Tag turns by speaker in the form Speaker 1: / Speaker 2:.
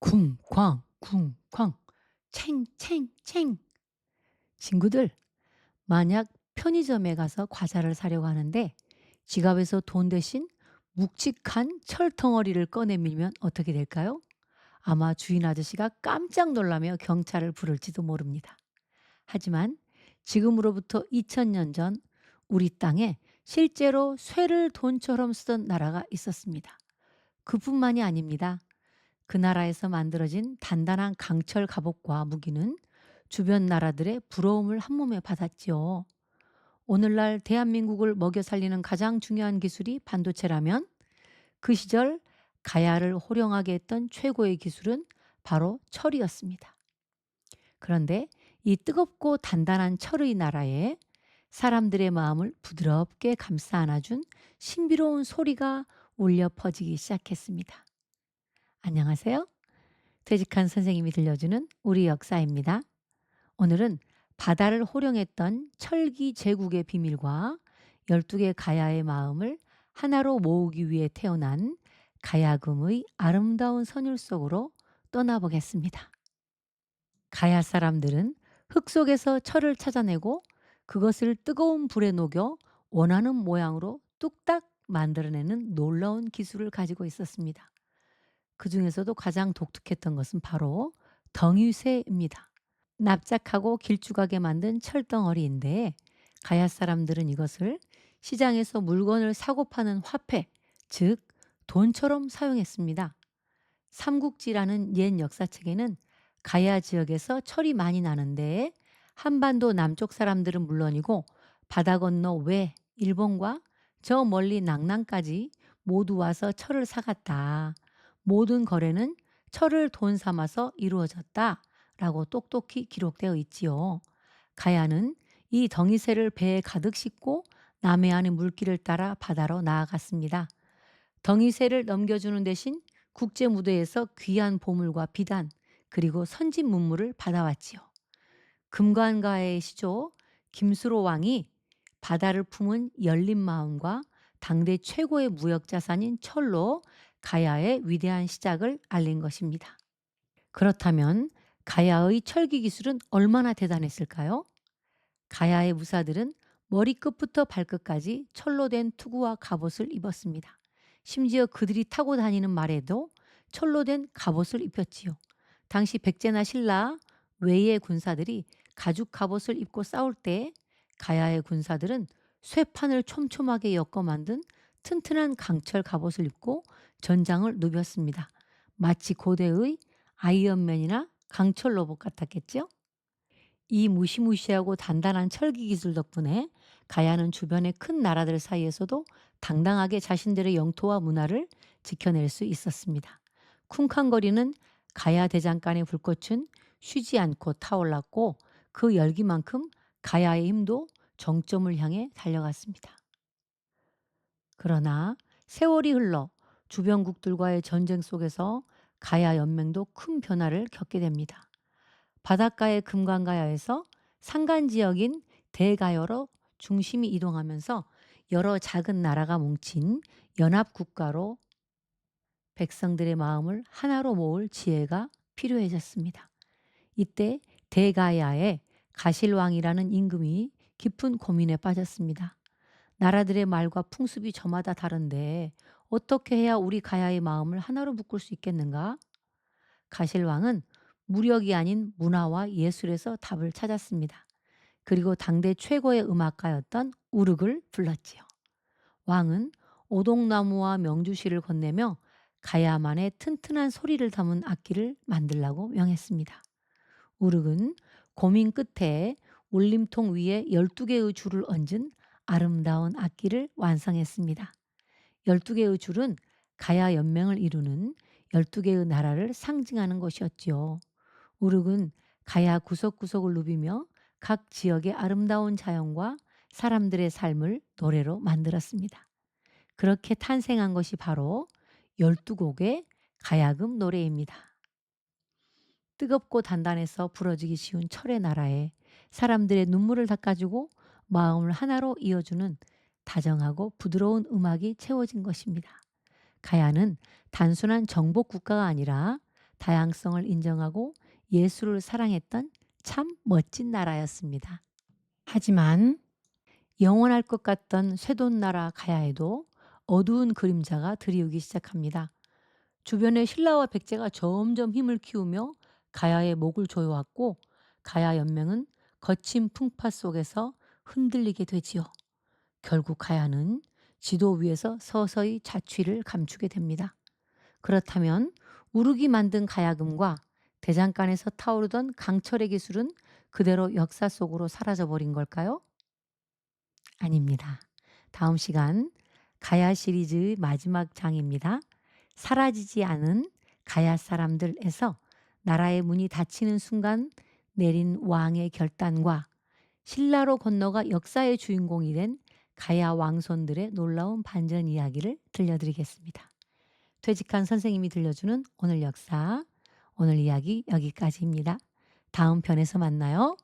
Speaker 1: 쿵쾅 쿵쾅 챙챙챙. 친구들, 만약 편의점에 가서 과자를 사려고 하는데 지갑에서 돈 대신 묵직한 철덩어리를 꺼내 밀면 어떻게 될까요? 아마 주인 아저씨가 깜짝 놀라며 경찰을 부를지도 모릅니다. 하지만 지금으로부터 2000년 전 우리 땅에 실제로 쇠를 돈처럼 쓰던 나라가 있었습니다. 그뿐만이 아닙니다. 그 나라에서 만들어진 단단한 강철 갑옷과 무기는 주변 나라들의 부러움을 한몸에 받았지요. 오늘날 대한민국을 먹여 살리는 가장 중요한 기술이 반도체라면 그 시절 가야를 호령하게 했던 최고의 기술은 바로 철이었습니다. 그런데 이 뜨겁고 단단한 철의 나라에 사람들의 마음을 부드럽게 감싸 안아준 신비로운 소리가 울려 퍼지기 시작했습니다. 안녕하세요. 퇴직한 선생님이 들려주는 우리 역사입니다. 오늘은 바다를 호령했던 철기 제국의 비밀과 12개 가야의 마음을 하나로 모으기 위해 태어난 가야금의 아름다운 선율 속으로 떠나보겠습니다. 가야 사람들은 흙 속에서 철을 찾아내고 그것을 뜨거운 불에 녹여 원하는 모양으로 뚝딱 만들어내는 놀라운 기술을 가지고 있었습니다. 그 중에서도 가장 독특했던 것은 바로 덩이쇠입니다. 납작하고 길쭉하게 만든 철덩어리인데 가야 사람들은 이것을 시장에서 물건을 사고 파는 화폐, 즉 돈처럼 사용했습니다. 삼국지라는 옛 역사책에는 가야 지역에서 철이 많이 나는데 한반도 남쪽 사람들은 물론이고 바다 건너 외 일본과 저 멀리 낙랑까지 모두 와서 철을 사갔다. 모든 거래는 철을 돈 삼아서 이루어졌다. 라고 똑똑히 기록되어 있지요. 가야는 이 덩이새를 배에 가득 싣고 남해안의 물길을 따라 바다로 나아갔습니다. 덩이새를 넘겨주는 대신 국제 무대에서 귀한 보물과 비단 그리고 선진 문물을 받아왔지요. 금관가의 시조 김수로 왕이 바다를 품은 열린 마음과 당대 최고의 무역 자산인 철로 가야의 위대한 시작을 알린 것입니다. 그렇다면 가야의 철기 기술은 얼마나 대단했을까요? 가야의 무사들은 머리끝부터 발끝까지 철로 된 투구와 갑옷을 입었습니다. 심지어 그들이 타고 다니는 말에도 철로 된 갑옷을 입혔지요. 당시 백제나 신라 외의 군사들이 가죽 갑옷을 입고 싸울 때 가야의 군사들은 쇠판을 촘촘하게 엮어 만든 튼튼한 강철 갑옷을 입고 전장을 누볐습니다. 마치 고대의 아이언맨이나 강철 로봇 같았겠죠? 이 무시무시하고 단단한 철기 기술 덕분에 가야는 주변의 큰 나라들 사이에서도 당당하게 자신들의 영토와 문화를 지켜낼 수 있었습니다. 쿵쾅거리는 가야 대장간의 불꽃은 쉬지 않고 타올랐고 그 열기만큼 가야의 힘도 정점을 향해 달려갔습니다. 그러나 세월이 흘러 주변국들과의 전쟁 속에서 가야 연맹도 큰 변화를 겪게 됩니다. 바닷가의 금강가야에서 산간 지역인 대가야로 중심이 이동하면서 여러 작은 나라가 뭉친 연합국가로 백성들의 마음을 하나로 모을 지혜가 필요해졌습니다. 이때 대가야의 가실왕이라는 임금이 깊은 고민에 빠졌습니다. 나라들의 말과 풍습이 저마다 다른데 어떻게 해야 우리 가야의 마음을 하나로 묶을 수 있겠는가? 가실왕은 무력이 아닌 문화와 예술에서 답을 찾았습니다. 그리고 당대 최고의 음악가였던 우르크를 불렀지요. 왕은 오동나무와 명주실을 건네며 가야만의 튼튼한 소리를 담은 악기를 만들라고 명했습니다. 우르크는 고민 끝에 울림통 위에 12개의 줄을 얹은 아름다운 악기를 완성했습니다. 12개의 줄은 가야 연맹을 이루는 12개의 나라를 상징하는 것이었지요. 우르크는 가야 구석구석을 누비며 각 지역의 아름다운 자연과 사람들의 삶을 노래로 만들었습니다. 그렇게 탄생한 것이 바로 12곡의 가야금 노래입니다. 뜨겁고 단단해서 부러지기 쉬운 철의 나라에 사람들의 눈물을 닦아주고 마음을 하나로 이어주는 다정하고 부드러운 음악이 채워진 것입니다. 가야는 단순한 정복 국가가 아니라 다양성을 인정하고 예술을 사랑했던 참 멋진 나라였습니다. 하지만 영원할 것 같던 쇠돈나라 가야에도 어두운 그림자가 드리우기 시작합니다. 주변의 신라와 백제가 점점 힘을 키우며 가야의 목을 조여왔고 가야 연맹은 거친 풍파 속에서 흔들리게 되지요. 결국 가야는 지도 위에서 서서히 자취를 감추게 됩니다. 그렇다면 우르기 만든 가야금과 대장간에서 타오르던 강철의 기술은 그대로 역사 속으로 사라져 버린 걸까요? 아닙니다. 다음 시간 가야 시리즈의 마지막 장입니다. 사라지지 않은 가야 사람들에서 나라의 문이 닫히는 순간 내린 왕의 결단과 신라로 건너가 역사의 주인공이 된 가야 왕손들의 놀라운 반전 이야기를 들려드리겠습니다. 퇴직한 선생님이 들려주는 오늘 역사, 오늘 이야기 여기까지입니다. 다음 편에서 만나요.